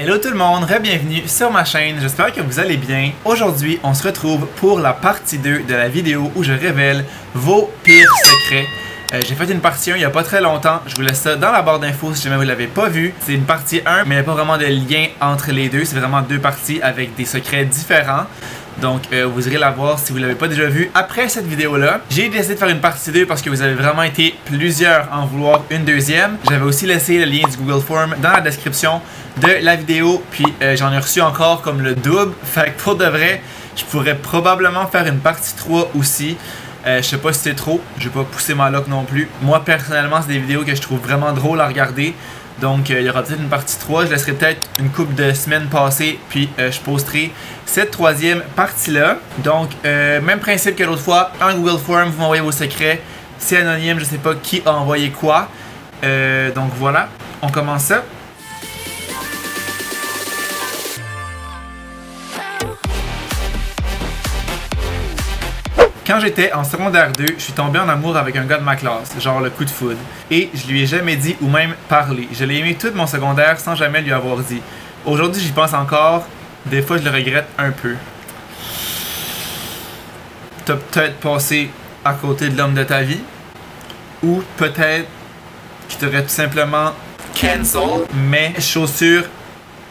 Hello tout le monde, bienvenue sur ma chaîne, j'espère que vous allez bien. Aujourd'hui, on se retrouve pour la partie 2 de la vidéo où je révèle vos pires secrets. J'ai fait une partie 1 il n'y a pas très longtemps, je vous laisse ça dans la barre d'infos si jamais vous ne l'avez pas vu. C'est une partie 1, mais il n'y a pas vraiment de lien entre les deux, c'est vraiment deux parties avec des secrets différents. Donc vous irez la voir si vous ne l'avez pas déjà vu après cette vidéo là. J'ai décidé de faire une partie 2 parce que vous avez vraiment été plusieurs à en vouloir une deuxième. J'avais aussi laissé le lien du Google Form dans la description de la vidéo. Puis j'en ai reçu encore comme le double. Fait que pour de vrai, je pourrais probablement faire une partie 3 aussi. Je sais pas si c'est trop, je vais pas pousser ma loc non plus. Moi personnellement c'est des vidéos que je trouve vraiment drôles à regarder. Donc il y aura peut-être une partie 3, je laisserai peut-être une couple de semaines passer, puis je posterai cette troisième partie-là. Donc même principe que l'autre fois, en Google Form, vous m'envoyez vos secrets, c'est anonyme, je sais pas qui a envoyé quoi. Donc voilà, on commence ça. Quand j'étais en secondaire 2, je suis tombé en amour avec un gars de ma classe, genre le coup de foudre. Et je lui ai jamais dit ou même parlé. Je l'ai aimé tout mon secondaire sans jamais lui avoir dit. Aujourd'hui, j'y pense encore. Des fois, je le regrette un peu. T'as peut-être passé à côté de l'homme de ta vie. Ou peut-être qu'il t'aurait tout simplement cancel. Mais chose sûre,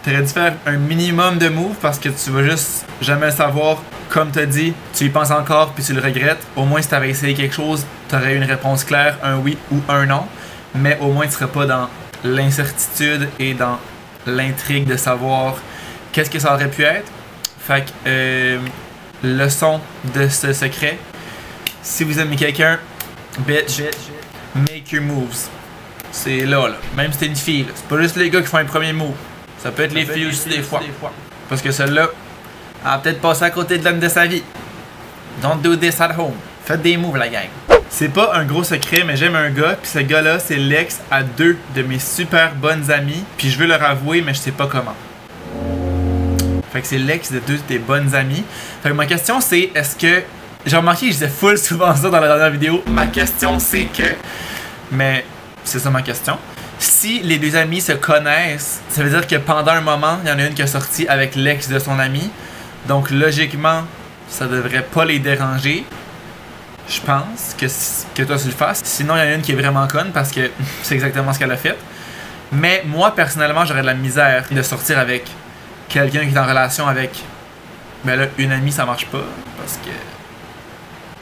t'aurais dû faire un minimum de moves parce que tu vas juste jamais le savoir. Comme t'as dit, tu y penses encore puis tu le regrettes. Au moins si t'avais essayé quelque chose, t'aurais eu une réponse claire, un oui ou un non. Mais au moins tu serais pas dans l'incertitude et dans l'intrigue de savoir qu'est-ce que ça aurait pu être. Fait que leçon de ce secret, si vous aimez quelqu'un, bitch, make your moves. C'est là. Même si t'es une fille, c'est pas juste les gars qui font un premier move. Ça peut être les filles aussi des fois. Parce que celle-là, elle a peut-être passé à côté de l'homme de sa vie. Don't do this at home. Faites des moves, la gang. C'est pas un gros secret, mais j'aime un gars, puis ce gars-là, c'est l'ex à deux de mes super bonnes amies, puis je veux leur avouer, mais je sais pas comment. Fait que c'est l'ex de deux de tes bonnes amies. Fait que ma question, c'est, est-ce que... J'ai remarqué que je disais full souvent ça dans la dernière vidéo. Ma question, c'est que... Mais c'est ça ma question. Si les deux amis se connaissent, ça veut dire que pendant un moment, il y en a une qui a sorti avec l'ex de son ami. Donc logiquement, ça devrait pas les déranger. Je pense que toi tu le fasses. Sinon, il y en a une qui est vraiment conne parce que c'est exactement ce qu'elle a fait. Mais moi, personnellement, j'aurais de la misère de sortir avec quelqu'un qui est en relation avec... Mais là, une amie, ça marche pas parce que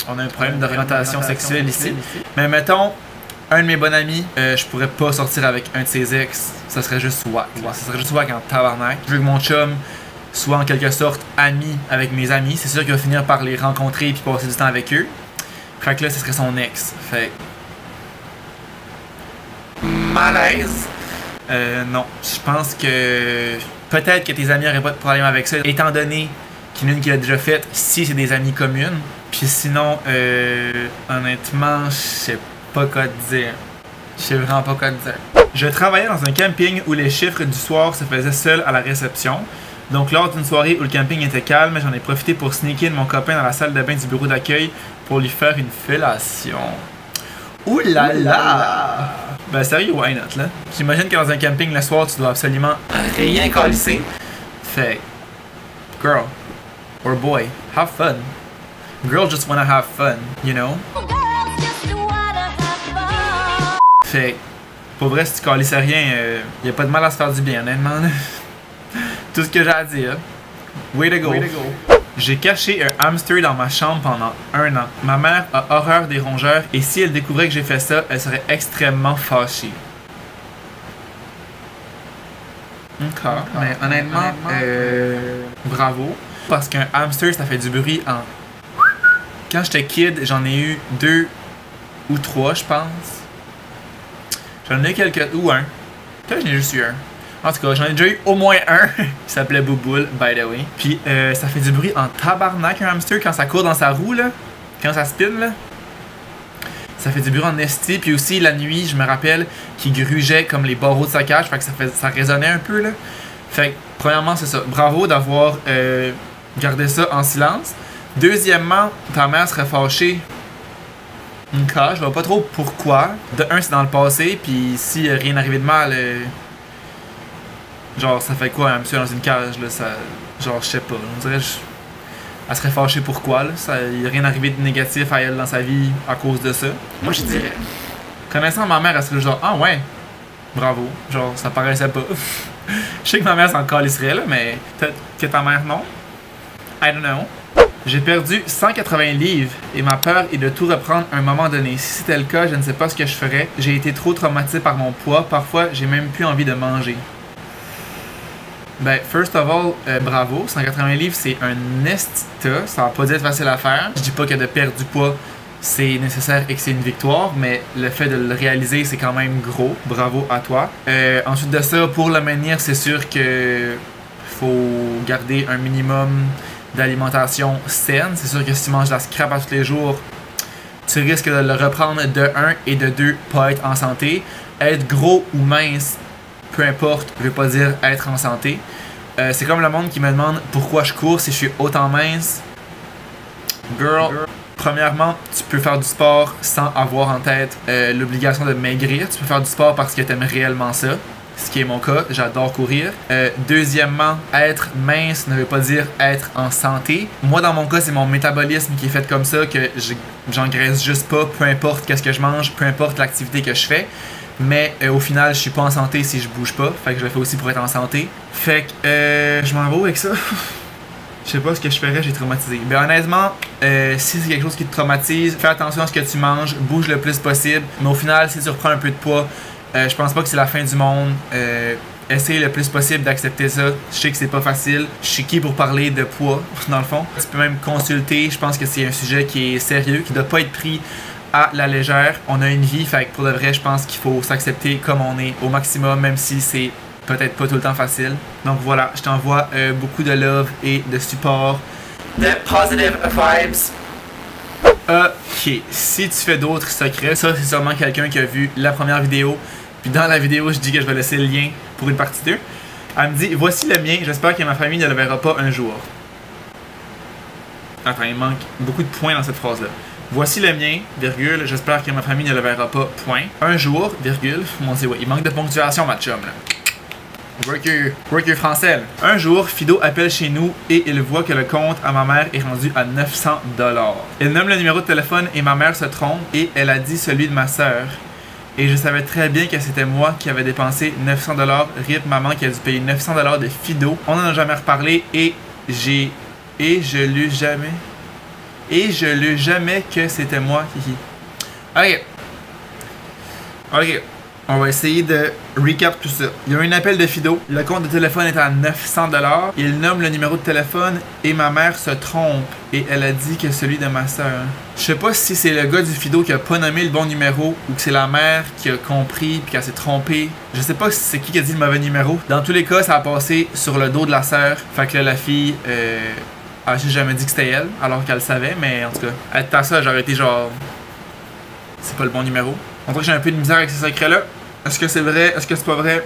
on a un problème d'orientation sexuelle ici. Mais mettons... Un de mes bons amis, je pourrais pas sortir avec un de ses ex. Ça serait juste wack. Ça serait juste wack en tabarnak. Je veux que mon chum soit en quelque sorte ami avec mes amis. C'est sûr qu'il va finir par les rencontrer et puis passer du temps avec eux. Fait que là, ce serait son ex. Fait... Malaise. Non. Je pense que... Peut-être que tes amis n'auraient pas de problème avec ça. Étant donné qu'il y en a une qui l'a déjà fait, si c'est des amis communes. Puis sinon, honnêtement, je sais pas quoi te dire. Je sais vraiment pas quoi te dire. Je travaillais dans un camping où les chiffres du soir se faisaient seuls à la réception. Donc lors d'une soirée où le camping était calme, j'en ai profité pour sneaker mon copain dans la salle de bain du bureau d'accueil pour lui faire une fellation. Ouh là là! Ben sérieux, why not là? J'imagine que dans un camping le soir, tu dois absolument rien calisser. Fait, girl or boy, have fun. Girls just wanna have fun, you know? Fait, pour vrai, si tu calisses rien, y a pas de mal à se faire du bien, honnêtement. Tout ce que j'ai à dire. Way to go. J'ai caché un hamster dans ma chambre pendant 1 an. Ma mère a horreur des rongeurs et si elle découvrait que j'ai fait ça, elle serait extrêmement fâchée. Encore. Mais honnêtement, bravo. Parce qu'un hamster, ça fait du bruit en... Quand j'étais kid, j'en ai eu 2 ou 3, je pense. J'en ai eu quelques... ou un. Peut-être j'en ai juste eu un. En tout cas, j'en ai déjà eu au moins un qui s'appelait Bouboule, by the way. Puis ça fait du bruit en tabarnak un hamster quand ça court dans sa roue, là. Quand ça spin, là. Ça fait du bruit en esti. Puis aussi, la nuit, je me rappelle qu'il grugeait comme les barreaux de sa cage. Fait que ça résonnait un peu, là. Fait que, premièrement, c'est ça. Bravo d'avoir gardé ça en silence. Deuxièmement, ta mère serait fâchée. Ok, je vois pas trop pourquoi. De un, c'est dans le passé, puis si rien n'arrivait de mal, Genre, ça fait quoi un monsieur dans une cage, là, ça... Genre, je sais pas, on dirait... Elle serait fâchée pourquoi, là, il n'y a rien arrivé de négatif à elle dans sa vie à cause de ça. Moi, je dirais... Connaissant ma mère, elle serait genre, ah ouais, bravo, genre, ça paraissait pas. Je sais que ma mère s'en calisserait, là, mais peut-être que ta mère, non. I don't know. J'ai perdu 180 livres et ma peur est de tout reprendre à un moment donné. Si c'était le cas, je ne sais pas ce que je ferais. J'ai été trop traumatisé par mon poids. Parfois, j'ai même plus envie de manger. Ben, first of all, bravo. 180 livres, c'est un esti-tas. Ça va pas dire facile à faire. Je dis pas que de perdre du poids, c'est nécessaire et que c'est une victoire, mais le fait de le réaliser, c'est quand même gros. Bravo à toi. Ensuite de ça, pour le maintenir, c'est sûr que faut garder un minimum d'alimentation saine. C'est sûr que si tu manges de la scrap à tous les jours, tu risques de le reprendre de 1 et de 2, pas être en santé. Être gros ou mince, peu importe, ne veut pas dire être en santé. C'est comme le monde qui me demande pourquoi je cours si je suis autant mince. Girl, premièrement, tu peux faire du sport sans avoir en tête l'obligation de maigrir. Tu peux faire du sport parce que tu aimes réellement ça. Ce qui est mon cas, j'adore courir. Deuxièmement, être mince ne veut pas dire être en santé. Moi, dans mon cas, c'est mon métabolisme qui est fait comme ça, que j'engraisse juste pas, peu importe qu'est-ce que je mange, peu importe l'activité que je fais. Mais au final, je suis pas en santé si je bouge pas. Fait que je le fais aussi pour être en santé. Fait que je m'en vais avec ça. Je sais pas ce que je ferais, j'ai traumatisé. Ben honnêtement, si c'est quelque chose qui te traumatise, fais attention à ce que tu manges, bouge le plus possible. Mais au final, si tu reprends un peu de poids, je pense pas que c'est la fin du monde. Essaye le plus possible d'accepter ça. Je sais que c'est pas facile. Je suis qui pour parler de poids, dans le fond. Tu peux même consulter. Je pense que c'est un sujet qui est sérieux, qui doit pas être pris à la légère. On a une vie, fait que pour de vrai, je pense qu'il faut s'accepter comme on est au maximum, même si c'est peut-être pas tout le temps facile. Donc voilà, je t'envoie beaucoup de love et de support. De positive vibes. Ok, si tu fais d'autres secrets, ça c'est sûrement quelqu'un qui a vu la première vidéo. Puis dans la vidéo, je dis que je vais laisser le lien pour une partie 2. Elle me dit, voici le mien, j'espère que ma famille ne le verra pas un jour. Attends, il manque beaucoup de points dans cette phrase-là. Voici le mien, virgule, j'espère que ma famille ne le verra pas, point. Un jour, virgule, mon dieu, ouais, il manque de ponctuation, ma chum, là. Worker français. Là. Un jour, Fido appelle chez nous et il voit que le compte à ma mère est rendu à 900$. Il nomme le numéro de téléphone et ma mère se trompe et elle a dit celui de ma soeur. Et je savais très bien que c'était moi qui avais dépensé 900$. RIP maman qui a dû payer 900$ de Fido. On n'en a jamais reparlé et je l'ai jamais. Et je l'ai jamais que c'était moi. Ok. On va essayer de recap tout ça. Il y a eu un appel de Fido. Le compte de téléphone est à 900$. Il nomme le numéro de téléphone et ma mère se trompe. Et elle a dit que celui de ma soeur. Je sais pas si c'est le gars du Fido qui a pas nommé le bon numéro ou que c'est la mère qui a compris puis qu'elle s'est trompée. Je sais pas si c'est qui a dit le mauvais numéro. Dans tous les cas, ça a passé sur le dos de la sœur. Fait que là, la fille... j'ai jamais dit que c'était elle, alors qu'elle le savait, mais en tout cas, être ta soeur, j'aurais été genre... C'est pas le bon numéro. On dirait que j'ai un peu de misère avec ces secrets-là. Est-ce que c'est vrai? Est-ce que c'est pas vrai?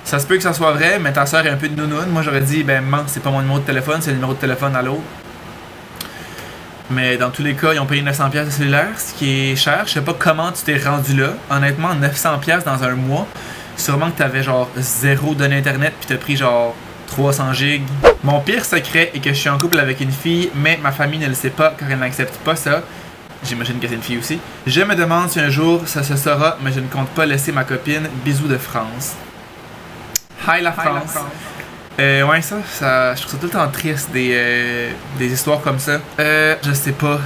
Ça se peut que ça soit vrai, mais ta soeur est un peu de nounoune. Moi, j'aurais dit, ben, man, c'est pas mon numéro de téléphone, c'est le numéro de téléphone à l'autre. Mais dans tous les cas, ils ont payé 900$ de cellulaire, ce qui est cher. Je sais pas comment tu t'es rendu là. Honnêtement, 900$ dans un mois, sûrement que t'avais genre 0 données internet, puis t'as pris genre 300 gigs. Mon pire secret est que je suis en couple avec une fille, mais ma famille ne le sait pas car elle n'accepte pas ça. J'imagine que c'est une fille aussi. Je me demande si un jour ça se saura, mais je ne compte pas laisser ma copine. Bisous de France. Hi la France. Ouais, ça, je trouve ça tout le temps triste des histoires comme ça. Je sais pas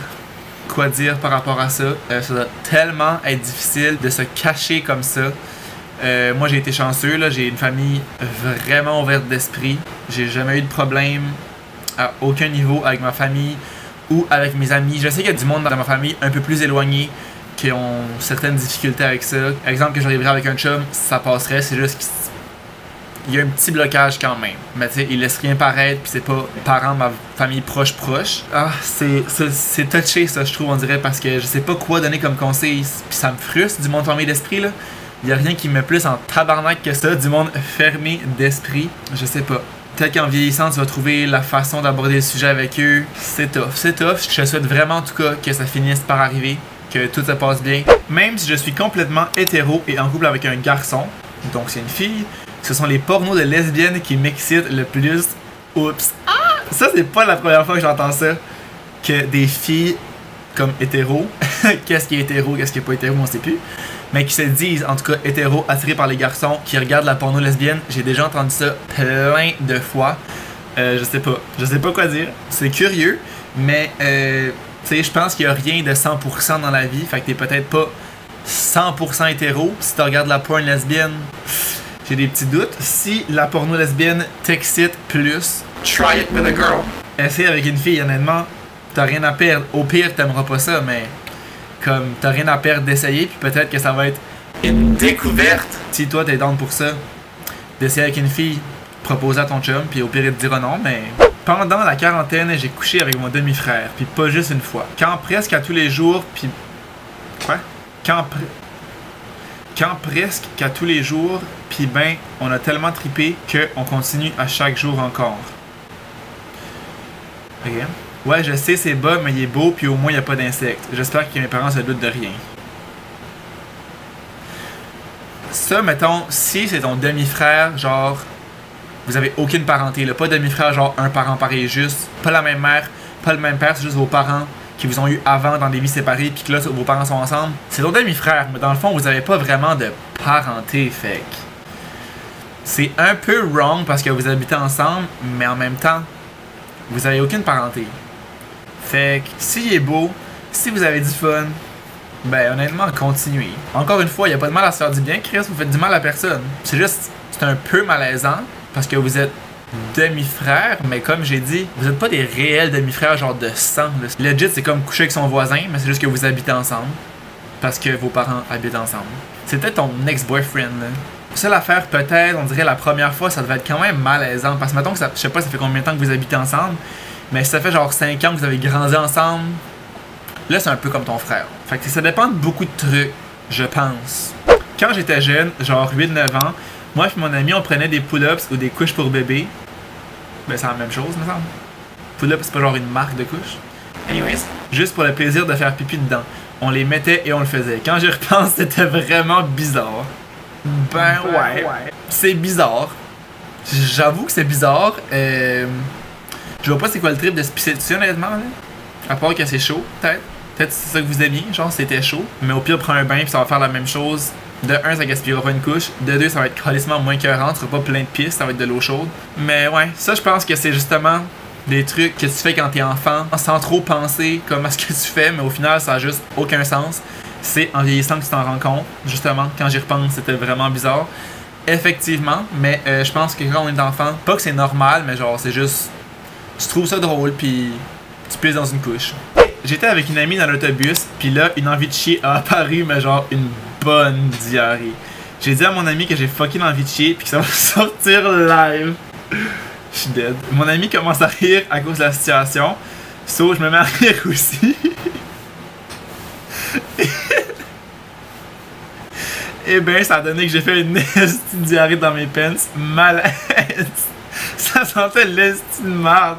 quoi dire par rapport à ça. Ça doit tellement être difficile de se cacher comme ça. Moi j'ai été chanceux, là, j'ai une famille vraiment ouverte d'esprit. J'ai jamais eu de problème à aucun niveau avec ma famille ou avec mes amis. Je sais qu'il y a du monde dans ma famille un peu plus éloigné qui ont certaines difficultés avec ça. Exemple que j'arriverais avec un chum, ça passerait, c'est juste qu'il y a un petit blocage quand même. Mais tu sais, il laisse rien paraître, puis c'est pas parents, ma famille proche. Ah, c'est touché ça, je trouve, on dirait, parce que je sais pas quoi donner comme conseil, puis ça me frustre du monde fermé d'esprit, là. Il y a rien qui me met plus en tabarnak que ça, du monde fermé d'esprit. Je sais pas. Peut-être qu'en vieillissant, tu vas trouver la façon d'aborder le sujet avec eux. C'est tough. Je te souhaite vraiment en tout cas que ça finisse par arriver, que tout se passe bien. Même si je suis complètement hétéro et en couple avec un garçon, donc c'est une fille, Ce sont les pornos de lesbiennes qui m'excitent le plus. Oups. Ah! Ça, c'est pas la première fois que j'entends ça. Que des filles comme hétéros, qu'est-ce qui est hétéro, qu'est-ce qui est pas hétéro, on sait plus, mais qui se disent, en tout cas, hétéros, attirés par les garçons, qui regardent la porno lesbienne. J'ai déjà entendu ça plein de fois. Je sais pas quoi dire. C'est curieux, mais tu sais, je pense qu'il y a rien de 100% dans la vie, fait que t'es peut-être pas 100% hétéro si tu regardes la porno lesbienne. J'ai des petits doutes. Si la porno lesbienne t'excite plus, try it with a girl. Essaye avec une fille, honnêtement, t'as rien à perdre. Au pire, t'aimeras pas ça, mais comme t'as rien à perdre d'essayer, puis peut-être que ça va être une découverte. Si toi t'es down pour ça, d'essayer avec une fille, proposer à ton chum, puis au pire il te dira non, mais... Pendant la quarantaine, j'ai couché avec mon demi-frère, puis pas juste une fois. Quand presque à tous les jours, puis... Quoi? Quand presque qu'à tous les jours, puis ben, on a tellement trippé qu'on continue à chaque jour encore. Ok. Ouais, je sais, c'est bas, mais il est beau, puis au moins il n'y a pas d'insectes. J'espère que mes parents se doutent de rien. Ça, mettons, si c'est ton demi-frère, genre, vous avez aucune parenté, là, pas demi-frère, genre un parent pareil, juste, pas la même mère, pas le même père, c'est juste vos parents qui vous ont eu avant dans des vies séparées, puis que là, vos parents sont ensemble. C'est ton demi-frère, mais dans le fond, vous avez pas vraiment de parenté, fait que... C'est un peu wrong parce que vous habitez ensemble, mais en même temps, vous avez aucune parenté. Fait que, s'il est beau, si vous avez du fun, ben honnêtement, continuez. Encore une fois, il n'y a pas de mal à se faire du bien, Chris, vous faites du mal à personne. C'est juste, c'est un peu malaisant, parce que vous êtes demi-frères, mais comme j'ai dit, vous n'êtes pas des réels demi-frères genre de sang. Là. Legit, c'est comme coucher avec son voisin, mais c'est juste que vous habitez ensemble. Parce que vos parents habitent ensemble. C'est peut-être ton ex-boyfriend, là. Seule affaire, peut-être, on dirait la première fois, ça devait être quand même malaisant. Parce que mettons que ça, je sais pas, ça fait combien de temps que vous habitez ensemble, mais si ça fait genre 5 ans que vous avez grandi ensemble, là c'est un peu comme ton frère. Fait que ça dépend de beaucoup de trucs, je pense. Quand j'étais jeune, genre 8-9 ans, moi et mon ami, on prenait des pull-ups ou des couches pour bébé. Ben c'est la même chose, me semble. Pull-up, c'est pas genre une marque de couche. Anyways, juste pour le plaisir de faire pipi dedans. On les mettait et on le faisait. Quand j'y repense, c'était vraiment bizarre. Ben ouais. C'est bizarre. J'avoue que c'est bizarre. Je vois pas c'est quoi le trip de se pisser dessus, honnêtement. Là. À part que c'est chaud, peut-être. Peut-être c'est ça que vous aimiez, genre c'était chaud. Mais au pire, prends un bain puis ça va faire la même chose. De 1, ça gaspillera pas une couche. De 2, ça va être calissement moins écœurant. Tu seras pas plein de pisse, ça va être de l'eau chaude. Mais ouais, ça je pense que c'est justement des trucs que tu fais quand t'es enfant, sans trop penser comme à ce que tu fais, mais au final ça a juste aucun sens. C'est en vieillissant que tu t'en rends compte. Justement, quand j'y repense, c'était vraiment bizarre. Effectivement, mais je pense que quand on est enfant, pas que c'est normal, mais genre c'est juste... Tu trouves ça drôle, puis tu pisses dans une couche. J'étais avec une amie dans l'autobus, puis là, une envie de chier a apparu, mais genre une bonne diarrhée. J'ai dit à mon ami que j'ai fucking envie de chier, puis que ça va sortir live. Je suis dead. Mon ami commence à rire à cause de la situation, so je me mets à rire aussi. Et ben, ça a donné que j'ai fait une esti de diarrhée dans mes pants. Malaise. Ça sentait l'esti de merde.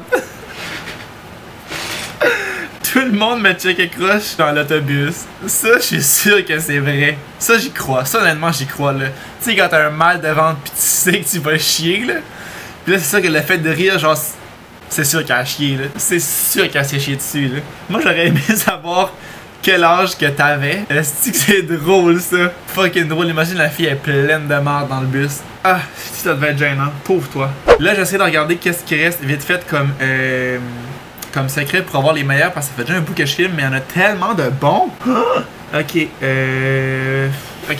Tout le monde me checkait croche dans l'autobus. Ça, je suis sûr que c'est vrai. Ça, j'y crois. Ça, honnêtement, j'y crois, là. Tu sais, quand t'as un mal de ventre pis tu sais que tu vas chier, là. Pis là, c'est sûr que le fait de rire, genre, c'est sûr qu'elle a chié, là. C'est sûr qu'elle s'est chié dessus, là. Moi, j'aurais aimé savoir quel âge que t'avais. Est-ce que c'est drôle, ça? Fucking drôle. Imagine la fille est pleine de merde dans le bus. Ah, ça devait être gênant. Pauvre toi. Là, j'essaie de regarder qu'est-ce qui reste vite fait comme secret pour avoir les meilleurs parce que ça fait déjà un bout que je filme, mais il y en a tellement de bons. Ok,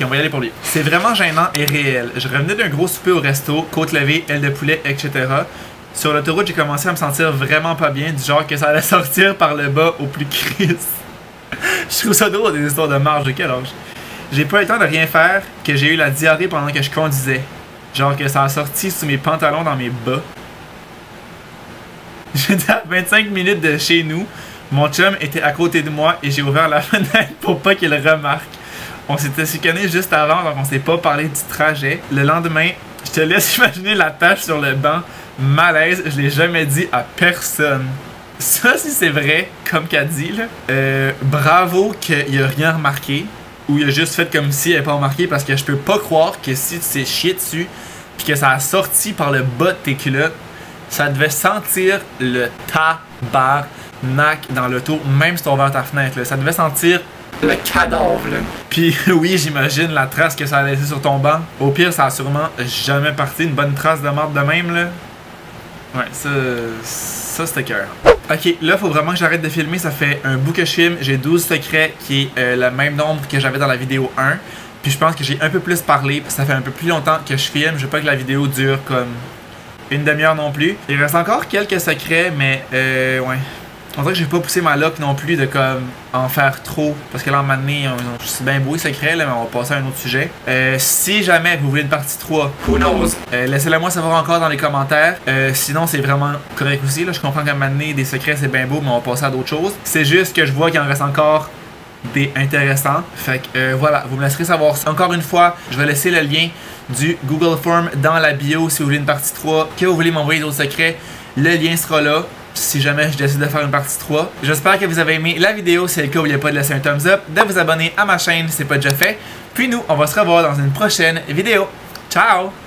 on va y aller pour lui. C'est vraiment gênant et réel. Je revenais d'un gros souper au resto, côte levée, aile de poulet, etc. Sur l'autoroute, j'ai commencé à me sentir vraiment pas bien, du genre que ça allait sortir par le bas au plus crisse. Je trouve ça drôle des histoires de marge, de quel âge? J'ai pas eu le temps de rien faire, que j'ai eu la diarrhée pendant que je conduisais. Genre que ça a sorti sous mes pantalons dans mes bas. J'étais à 25 minutes de chez nous. Mon chum était à côté de moi et j'ai ouvert la fenêtre pour pas qu'il remarque. On s'était chicané juste avant, donc on s'est pas parlé du trajet. Le lendemain, je te laisse imaginer la tache sur le banc. Malaise, je l'ai jamais dit à personne. Ça, si c'est vrai, comme qu'elle dit, là, bravo qu'il a rien remarqué. Ou il a juste fait comme si il avait pas remarqué parce que je peux pas croire que si tu t'es chié dessus puis que ça a sorti par le bas de tes culottes, ça devait sentir le tabarnak dans l'auto, même si tu as ouvert ta fenêtre. Là. Ça devait sentir le cadavre. Là. Puis oui, j'imagine la trace que ça a laissé sur ton banc. Au pire, ça a sûrement jamais parti. Une bonne trace de marde de même. Là. Ouais, ça c'était cœur. Ok, là, faut vraiment que j'arrête de filmer. Ça fait un bout que je filme. J'ai 12 secrets qui est le même nombre que j'avais dans la vidéo 1. Puis je pense que j'ai un peu plus parlé. Parce que ça fait un peu plus longtemps que je filme. Je veux pas que la vidéo dure comme une demi-heure non plus. Il reste encore quelques secrets, mais ouais. On dirait que j'ai pas poussé ma loc non plus de comme en faire trop. Parce que là, en moment donné, c'est bien beau les secrets, là, mais on va passer à un autre sujet. Si jamais vous voulez une partie 3, who knows? Laissez-le moi savoir encore dans les commentaires. Sinon, c'est vraiment correct aussi. Là. Je comprends qu'à un moment donné, des secrets, c'est bien beau, mais on va passer à d'autres choses. C'est juste que je vois qu'il en reste encore des intéressants. Fait que voilà, vous me laisserez savoir ça. Encore une fois, je vais laisser le lien du Google Form dans la bio si vous voulez une partie 3, que vous voulez m'envoyer d'autres secrets. Le lien sera là si jamais je décide de faire une partie 3. J'espère que vous avez aimé la vidéo. Si c'est le cas, n'oubliez pas de laisser un thumbs up, de vous abonner à ma chaîne si ce n'est pas déjà fait. Puis nous, on va se revoir dans une prochaine vidéo. Ciao!